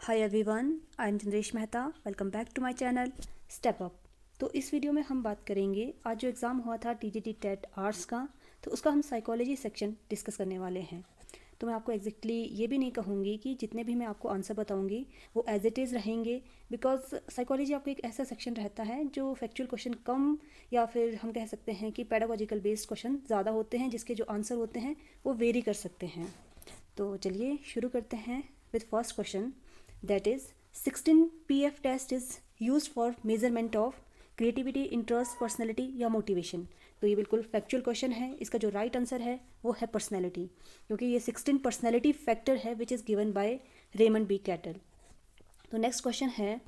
Hi everyone, I am Chandresh Mehta. Welcome back to my channel step up. तो इस video में हम बात करेंगे, आज जो एग्ज़ाम हुआ था टीजीटी टेट आर्ट्स का, तो उसका हम साइकोलॉजी सेक्शन डिस्कस करने वाले हैं। तो मैं आपको एग्जैक्टली ये भी नहीं कहूँगी कि जितने भी मैं आपको आंसर बताऊँगी वो एज इट इज़ रहेंगे, बिकॉज साइकोलॉजी आपको एक ऐसा सेक्शन रहता है जो फैक्चुअल क्वेश्चन कम या फिर हम कह सकते हैं कि पेडागोजिकल बेस्ड क्वेश्चन ज़्यादा होते हैं, जिसके जो आंसर होते हैं वो वेरी कर सकते हैं। तो चलिए शुरू करते हैं with first question, that is 16 PF test is used for measurement of creativity, interest, personality या motivation। तो ये बिल्कुल फैक्चुअल क्वेश्चन है। इसका जो राइट आंसर है वो है पर्सनैलिटी, क्योंकि ये 16 पर्सनैलिटी फैक्टर है which is given by Raymond B Cattell. तो नेक्स्ट क्वेश्चन है,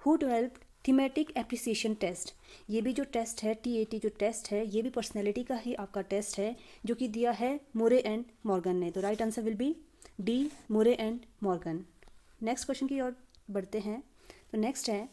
who developed thematic appreciation test. ये भी जो टेस्ट है, TAT जो टेस्ट है, ये भी पर्सनैलिटी का ही आपका टेस्ट है, जो कि दिया है मोरे एंड मॉर्गन ने। तो right answer will B D, more and Morgan. Next question की ओर बढ़ते हैं। तो नेक्स्ट है,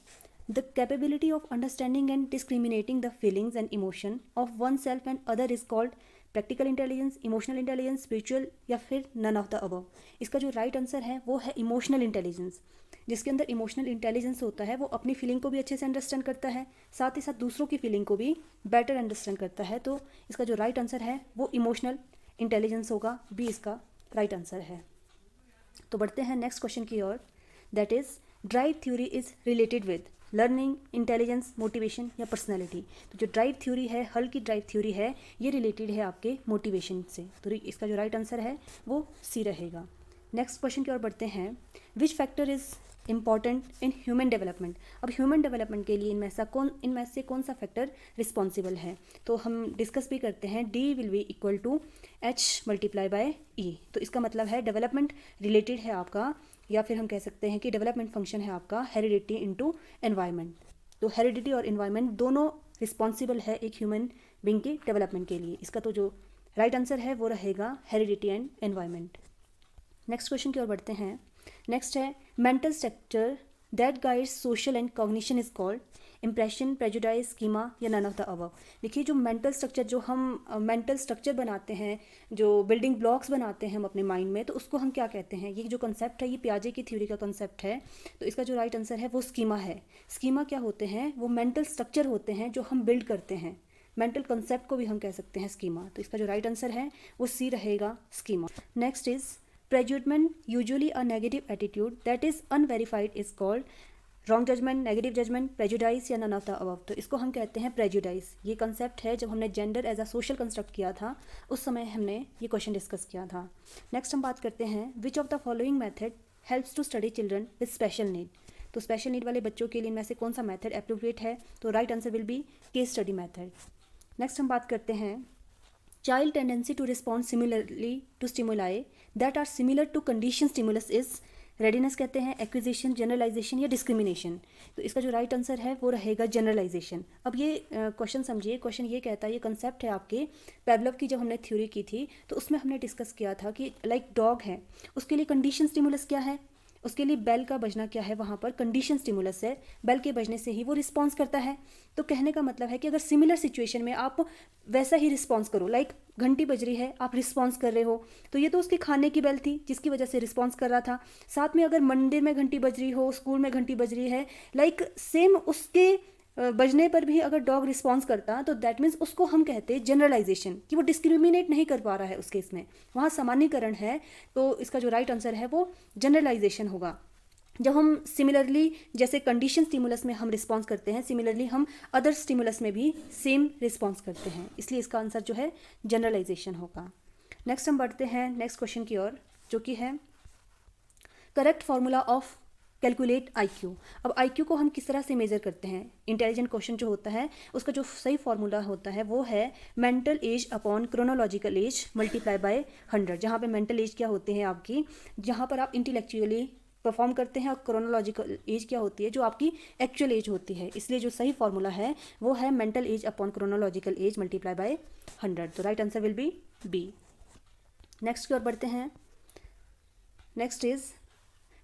the capability of understanding and discriminating the feelings and emotion of one self and other is called practical intelligence, emotional intelligence, spiritual या फिर none of the above. इसका जो राइट आंसर है वो है इमोशनल इंटेलिजेंस। जिसके अंदर इमोशनल इंटेलिजेंस होता है वो अपनी फीलिंग को भी अच्छे से अंडरस्टैंड करता है, साथ ही साथ दूसरों की फीलिंग को भी बेटर अंडरस्टैंड करता है। तो इसका जो राइट आंसर है वो इमोशनल इंटेलिजेंस होगा, बी इसका राइट आंसर है। तो बढ़ते हैं नेक्स्ट क्वेश्चन की ओर, that is drive theory is related with learning, intelligence, motivation या पर्सनैलिटी। तो जो ड्राइव थ्योरी है, हल की ड्राइव थ्योरी है, ये रिलेटेड है आपके मोटिवेशन से। तो इसका जो राइट आंसर है वो सी रहेगा। नेक्स्ट क्वेश्चन की ओर बढ़ते हैं, which factor is important in human development. अब ह्यूमन डेवलपमेंट के लिए इनमें से कौन सा फैक्टर रिस्पॉन्सिबल है, तो हम डिस्कस भी करते हैं। D will be equal to H multiply by E। तो इसका मतलब है डेवलपमेंट रिलेटेड है आपका, या फिर हम कह सकते हैं कि डेवलपमेंट फंक्शन है आपका हेरिडिटी इनटू एनवायरनमेंट। तो हेरिडिटी और एनवायरनमेंट दोनों रिस्पॉन्सिबल है एक ह्यूमन बीइंग के डेवलपमेंट के लिए। इसका तो जो राइट आंसर है वो रहेगा heredity and environment. Next question की ओर बढ़ते हैं। नेक्स्ट है, mental structure that guides social and cognition is called impression, prejudice, schema या नन ऑफ द अबव। देखिए, जो मेंटल स्ट्रक्चर, जो हम मेंटल स्ट्रक्चर बनाते हैं, जो बिल्डिंग ब्लॉक्स बनाते हैं हम अपने माइंड में, तो उसको हम क्या कहते हैं। ये जो कंसेप्ट है ये पियाजे की थ्योरी का कंसेप्ट है। तो इसका जो राइट आंसर है वो स्कीमा है। स्कीमा क्या होते हैं, वो मेंटल स्ट्रक्चर होते हैं जो हम बिल्ड करते हैं। मेंटल कंसेप्ट को भी हम कह सकते हैं स्कीमा। तो इसका जो राइट आंसर है वो सी रहेगा, schema. Next is prejudgment, usually a negative attitude that is unverified is called wrong judgment, negative judgment, prejudice या none of the above। तो इसको हम कहते हैं prejudice। ये कंसेप्ट है, जब हमने gender as a social construct किया था उस समय हमने ये क्वेश्चन डिस्कस किया था। नेक्स्ट हम बात करते हैं, which of the following method helps to study children with special need. तो स्पेशल नीड वाले बच्चों के लिए इनमें से कौन सा मैथड एप्रोप्रिएट है, तो right answer will be case study method. Next हम बात करते हैं, child tendency to respond similarly to stimuli that are similar to condition stimulus is readiness कहते हैं, एक्विजिशन, जनरलाइजेशन या डिस्क्रिमिनेशन। तो इसका जो राइट आंसर है वो रहेगा जनरलाइजेशन। अब ये क्वेश्चन समझिए, क्वेश्चन ये कहता है, ये कंसेप्ट है आपके पेवलोव की, जब हमने थ्योरी की थी तो उसमें हमने डिस्कस किया था कि लाइक डॉग है, उसके लिए कंडीशन स्टिमुलस क्या है, उसके लिए बेल का बजना क्या है, वहाँ पर कंडीशन स्टिमुलस है, बेल के बजने से ही वो रिस्पॉन्स करता है। तो कहने का मतलब है कि अगर सिमिलर सिचुएशन में आप वैसा ही रिस्पॉन्स करो, लाइक घंटी बज रही है, आप रिस्पॉन्स कर रहे हो, तो ये तो उसके खाने की बेल थी जिसकी वजह से रिस्पॉन्स कर रहा था। साथ में अगर मंदिर में घंटी बज रही हो, स्कूल में घंटी बज रही है, लाइक सेम उसके बजने पर भी अगर डॉग रिस्पॉन्स करता, तो दैट मीन्स उसको हम कहते हैं जनरलाइजेशन, कि वो डिस्क्रिमिनेट नहीं कर पा रहा है उस केस में, वहाँ सामान्यकरण है। तो इसका जो राइट आंसर है वो जनरलाइजेशन होगा। जब हम सिमिलरली, जैसे कंडीशन स्टिमुलस में हम रिस्पॉन्स करते हैं, सिमिलरली हम अदर स्टिमुलस में भी सेम रिस्पॉन्स करते हैं, इसलिए इसका आंसर जो है जनरलाइजेशन होगा। नेक्स्ट हम बढ़ते हैं नेक्स्ट क्वेश्चन की ओर, जो कि है correct formula of calculate IQ। अब IQ को हम किस तरह से मेजर करते हैं, इंटेलिजेंट क्वेश्चन जो होता है उसका जो सही फॉर्मूला होता है वो है mental age upon chronological age multiply by 100। जहाँ पे मेंटल एज क्या होती है आपकी, जहाँ पर आप इंटेलेक्चुअली परफॉर्म करते हैं, और क्रोनोलॉजिकल एज क्या होती है, जो आपकी एक्चुअल एज होती है। इसलिए जो सही फॉर्मूला है वो है mental age upon chronological age multiply by 100। तो right answer will be B. Next की ओर बढ़ते हैं। Next is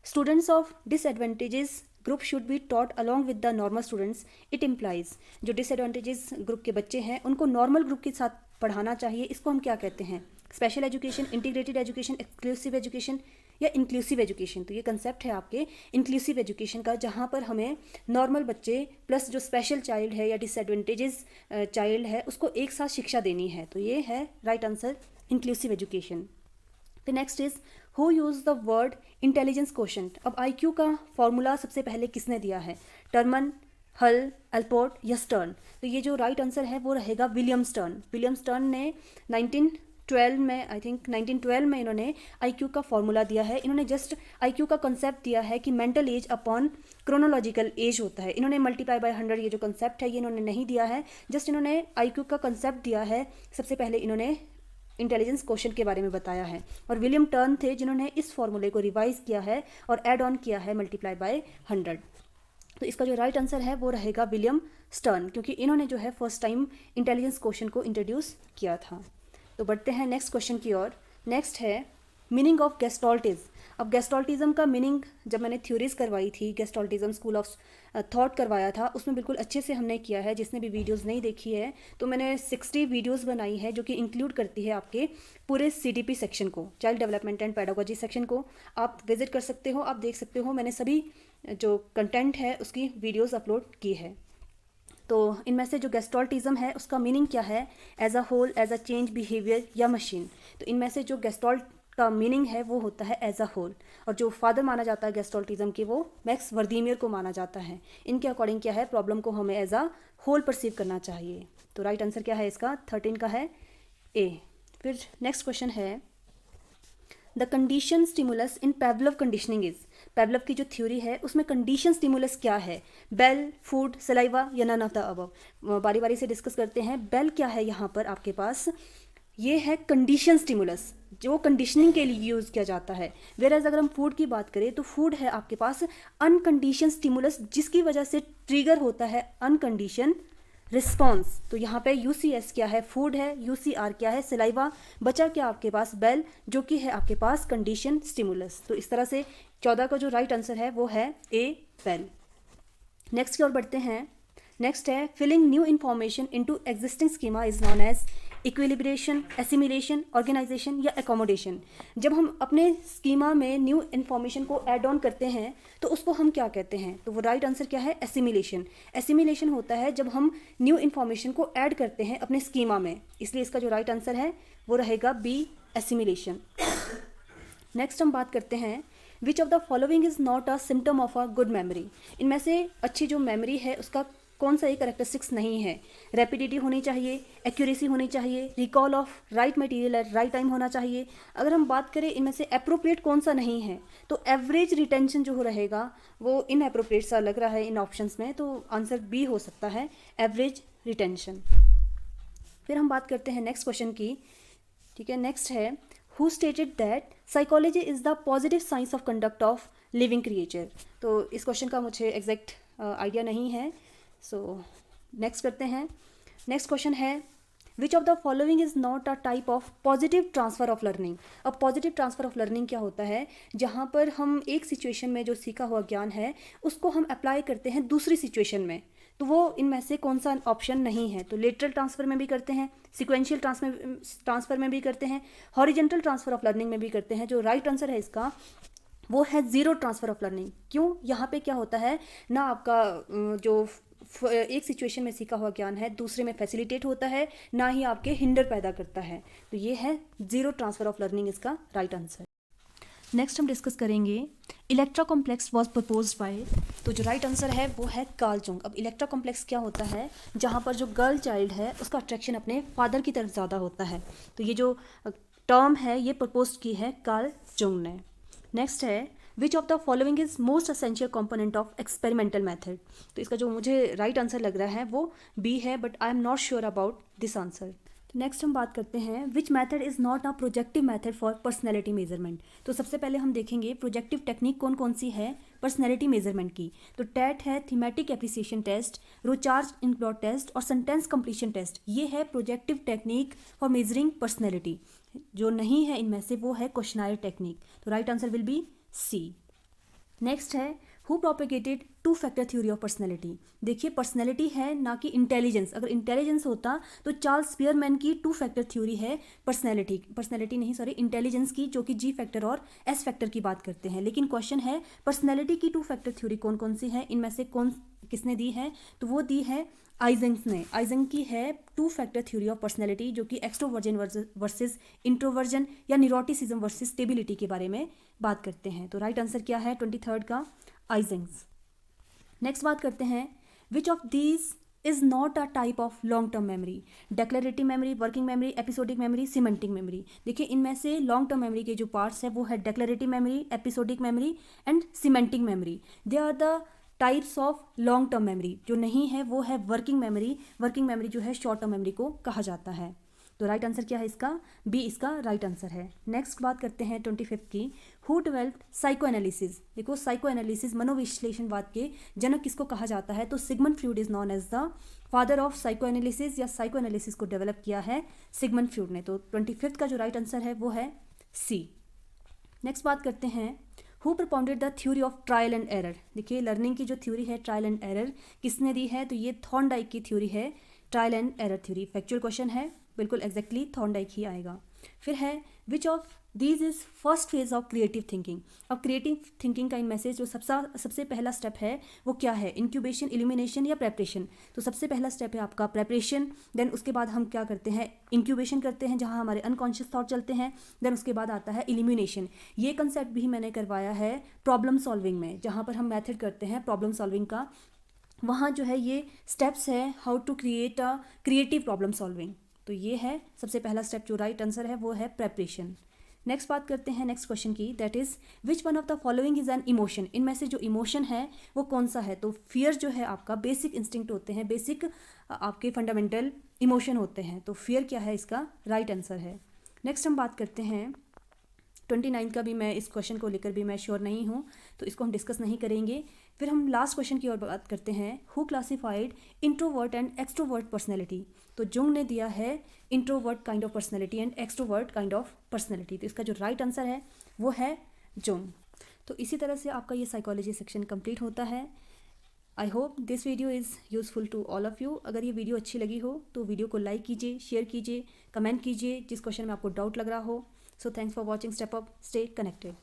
students of disadvantages group should be taught along with the normal students. It implies, जो डिसएडवांटेजेस ग्रुप के बच्चे हैं उनको नॉर्मल ग्रुप के साथ पढ़ाना चाहिए। इसको हम क्या कहते हैं, special education, integrated education, exclusive education या इंक्लूसिव एजुकेशन। तो ये कंसेप्ट है आपके इंक्लूसिव एजुकेशन का, जहाँ पर हमें नॉर्मल बच्चे प्लस जो स्पेशल चाइल्ड है या डिसएडवांटेजेस चाइल्ड है उसको एक साथ शिक्षा देनी है। तो ये है राइट आंसर, इंक्लूसिव एजुकेशन। तो next is who use the word intelligence quotient. अब IQ का फॉर्मूला सबसे पहले किसने दिया है, टर्मन, हल, अल्पोर्ट या स्टर्न। तो ये जो राइट आंसर है वो रहेगा विलियम स्टर्न। विलियम स्टर्न ने 1912 में, आई थिंक 1912 में इन्होंने IQ का फॉर्मूला दिया है। इन्होंने जस्ट IQ का कंसेप्ट दिया है कि mental age upon chronological as होता है। इन्होंने मल्टीप्लाई बाय 100 ये जो कंसेप्ट है ये इन्होंने नहीं दिया है, जस्ट इन्होंने IQ का कंसेप्ट दिया है। सबसे पहले इन्होंने इंटेलिजेंस क्वोशंट के बारे में बताया है, और विलियम टर्न थे जिन्होंने इस फॉर्मूले को रिवाइज किया है और ऐड ऑन किया है मल्टीप्लाई बाय 100। तो इसका जो राइट आंसर है वो रहेगा विलियम स्टर्न, क्योंकि इन्होंने जो है फर्स्ट टाइम इंटेलिजेंस क्वोशंट को इंट्रोड्यूस किया था। तो बढ़ते हैं नेक्स्ट क्वेश्चन की ओर। नेक्स्ट है मीनिंग ऑफ गेस्टोल्टिज्म। अब गेस्टोल्टिज्म का मीनिंग जब मैंने थ्योरीज करवाई थी, गेस्टोल्टिज्म स्कूल ऑफ थॉट करवाया था, उसमें बिल्कुल अच्छे से हमने किया है। जिसने भी वीडियोस नहीं देखी है तो मैंने 60 वीडियोस बनाई है जो कि इंक्लूड करती है आपके पूरे CDP सेक्शन को, child development and pedagogy section को। आप विजिट कर सकते हो, आप देख सकते हो, मैंने सभी जो कंटेंट है उसकी वीडियोज़ अपलोड की है। तो इनमें से जो गेस्टोल्टिज्म है उसका मीनिंग क्या है, as a whole, as a change behaviour या मशीन। तो इनमें से जो गेस्टोल्ट का मीनिंग है वो होता है एज अ होल, और जो फादर माना जाता है गेस्टोल्टिज्म के वो मैक्स वर्दीमियर को माना जाता है। इनके अकॉर्डिंग क्या है, प्रॉब्लम को हमें एज अ होल परसीव करना चाहिए। तो राइट आंसर क्या है इसका, 13 का है A। फिर नेक्स्ट क्वेश्चन है the condition stimulus in पेवलव conditioning is. पेवलव की जो थ्योरी है उसमें कंडीशन स्टिमुलस क्या है, बेल, फूड, सलाइवा या नन ऑफ द अबव। बारी बारी से डिस्कस करते हैं। बेल क्या है यहाँ पर आपके पास, ये है कंडीशन स्टिमुलस जो कंडीशनिंग के लिए यूज़ किया जाता है। वेराज अगर हम फूड की बात करें तो फूड है आपके पास अनकंडीशन स्टिमुलस जिसकी वजह से ट्रिगर होता है अनकंडीशन रिस्पॉन्स। तो यहाँ पे UCS क्या है, फूड है, UCR क्या है, सलाइवा, बचा क्या आपके पास बेल जो कि है आपके पास कंडीशन स्टिमुलस। तो इस तरह से 14 का जो राइट आंसर है वो है A, बेल। नेक्स्ट की ओर बढ़ते हैं। नेक्स्ट है filling new information into existing schema is known as equilibration, assimilation, organisation या एकोमोडेशन। जब हम अपने स्कीमा में न्यू इन्फॉर्मेशन को ऐड ऑन करते हैं तो उसको हम क्या कहते हैं, तो वो राइट आंसर क्या है, एसिमिलेशन। एसिमिलेशन होता है जब हम न्यू इन्फॉर्मेशन को ऐड करते हैं अपने स्कीमा में, इसलिए इसका जो राइट आंसर है वो रहेगा B, एसिमिलेशन। नेक्स्ट हम बात करते हैं which of the following is not a symptom of a good memory. इनमें से अच्छी जो मेमोरी है उसका कौन सा ये करेक्टरिस्टिक्स नहीं है। रैपिडिटी होनी चाहिए, एक्यूरेसी होनी चाहिए, recall of right material at right time होना चाहिए। अगर हम बात करें इनमें से एप्रोप्रिएट कौन सा नहीं है तो एवरेज रिटेंशन जो रहेगा वो इनएप्रोप्रिएट सा लग रहा है इन ऑप्शंस में, तो आंसर B हो सकता है, एवरेज रिटेंशन। फिर हम बात करते हैं नेक्स्ट क्वेश्चन की। ठीक है, नेक्स्ट है who stated that psychology is the positive science of conduct of living creature. तो इस क्वेश्चन का मुझे एग्जैक्ट आइडिया नहीं है, सो नेक्स्ट करते हैं। नेक्स्ट क्वेश्चन है विच of the following is not a type of positive transfer of learning. अब पॉजिटिव ट्रांसफर ऑफ लर्निंग क्या होता है, जहाँ पर हम एक सिचुएशन में जो सीखा हुआ ज्ञान है उसको हम अप्लाई करते हैं दूसरी सिचुएशन में, तो वो इनमें से कौन सा ऑप्शन नहीं है। तो लेटरल ट्रांसफर में भी करते हैं, सिक्वेंशियल ट्रांसफर में भी करते हैं, हॉरिजेंटल ट्रांसफर ऑफ लर्निंग में भी करते हैं। जो राइट आंसर है इसका वो है जीरो ट्रांसफर ऑफ लर्निंग। क्यों, यहाँ पे क्या होता है ना, आपका जो एक सिचुएशन में सीखा हुआ ज्ञान है दूसरे में फैसिलिटेट होता है, ना ही आपके हिंडर पैदा करता है। तो ये है जीरो ट्रांसफर ऑफ लर्निंग इसका राइट आंसर। नेक्स्ट हम डिस्कस करेंगे Electra complex was proposed by. तो जो राइट आंसर है वो है कार्ल जुंग। अब इलेक्ट्रा कॉम्प्लेक्स क्या होता है, जहाँ पर जो गर्ल चाइल्ड है उसका अट्रैक्शन अपने फादर की तरफ ज़्यादा होता है। तो ये जो टर्म है ये प्रपोज की है कार्ल जुंग ने। नेक्स्ट है विच of the following is most essential component of experimental method. तो इसका जो मुझे राइट आंसर लग रहा है वो B है, but I am not sure about this answer. Next हम बात करते हैं which method is not a projective method for personality measurement. तो सबसे पहले हम देखेंगे प्रोजेक्टिव टेक्निक कौन कौन सी है पर्सनैलिटी मेजरमेंट की। तो टैट है, thematic appreciation test, Rorschach inkblot test और सेंटेंस कंप्लीशन टेस्ट। ये है projective technique for measuring personality. जो नहीं है इनमें से वो है क्वेश्चनायर टेक्निक। तो right answer will be C। Next है who propagated two factor theory of personality. देखिए पर्सनैलिटी है ना कि इंटेलिजेंस। अगर इंटेलिजेंस होता तो चार्ल्स स्पीयरमैन की टू फैक्टर थ्योरी है पर्सनैलिटी नहीं सॉरी इंटेलिजेंस की, जो कि जी फैक्टर और एस फैक्टर की बात करते हैं। लेकिन क्वेश्चन है पर्सनैलिटी की टू फैक्टर थ्योरी कौन कौन सी है, इनमें से कौन किसने दी है, तो वो दी है आइजेंक्स ने। आइजेंक की है to factor theory of personality, जो कि एक्सट्रोवर्जन वर्सेस इंट्रोवर्जन या न्यूरोटिसिज्म वर्सेस स्टेबिलिटी के बारे में बात करते हैं। तो राइट आंसर क्या है 23rd का, आइजेंक्स। नेक्स्ट बात करते हैं which of these is not a type of long term memory. Declarative memory, working memory, episodic memory, semantic memory. देखिए इनमें से लॉन्ग टर्म मेमोरी के जो पार्ट्स है वो है declarative memory, episodic memory and semantic memory. They are the types of long term memory. जो नहीं है वो है वर्किंग मेमोरी। वर्किंग मेमोरी जो है शॉर्ट टर्म मेमोरी को कहा जाता है। तो राइट आंसर क्या है इसका, बी इसका राइट आंसर है। नेक्स्ट बात करते हैं 25th की, हु डेवलप्ड साइको एनालिसिस। देखो साइको एनालिसिस मनोविश्लेषणवाद के जनक किसको कहा जाता है, तो Sigmund Freud is known as the father of psycho analysis, या साइको एनालिसिस को डेवलप किया है सिगमंड फ्रूड ने। तो 25th का जो राइट आंसर है वो है सी। नेक्स्ट बात करते हैं who propounded the theory of trial and error. देखिए लर्निंग की जो थ्योरी है ट्रायल एंड एरर किसने दी है, तो ये थॉर्नडाइक की थ्योरी है, trial and error theory. Factual question है, बिल्कुल एग्जैक्टली थॉर्नडाइक ही आएगा। फिर है विच of these is first phase of creative thinking. अब क्रिएटिव थिंकिंग का इन मैसेज जो सबसे पहला स्टेप है वो क्या है, इंक्यूबेशन, इल्यूमिनेशन या प्रेपरेशन। तो सबसे पहला स्टेप है आपका प्रेपरेशन, देन उसके बाद हम क्या करते हैं इंक्यूबेशन करते हैं जहाँ हमारे अनकॉन्शियस थॉट चलते हैं, देन उसके बाद आता है इल्यूमिनेशन। ये कंसेप्ट भी मैंने करवाया है प्रॉब्लम सॉल्विंग में, जहाँ पर हम मैथड करते हैं प्रॉब्लम सॉल्विंग का, वहाँ जो है ये स्टेप्स है how to create a creative problem solving. तो ये है सबसे पहला स्टेप, जो राइट आंसर है वो है प्रेपरेशन। नेक्स्ट बात करते हैं नेक्स्ट क्वेश्चन की, that is which one of the following is an emotion. इनमें से जो इमोशन है वो कौन सा है, तो फियर जो है आपका बेसिक इंस्टिंक्ट होते हैं, बेसिक आपके फंडामेंटल इमोशन होते हैं। तो फियर क्या है इसका राइट आंसर है। नेक्स्ट हम बात करते हैं 29 का भी मैं इस क्वेश्चन को लेकर भी मैं श्योर नहीं हूँ, तो इसको हम डिस्कस नहीं करेंगे। फिर हम लास्ट क्वेश्चन की ओर बात करते हैं, who classified introvert and extrovert personality. तो जुंग ने दिया है introvert kind of personality and extrovert kind of personality. तो इसका जो राइट आंसर है वो है जुंग। तो इसी तरह से आपका ये साइकोलॉजी सेक्शन कंप्लीट होता है। I hope this video is useful to all of you. अगर ये वीडियो अच्छी लगी हो तो वीडियो को लाइक कीजिए, शेयर कीजिए, कमेंट कीजिए जिस क्वेश्चन में आपको डाउट लग रहा हो। So thanks for watching Step Up. Stay connected.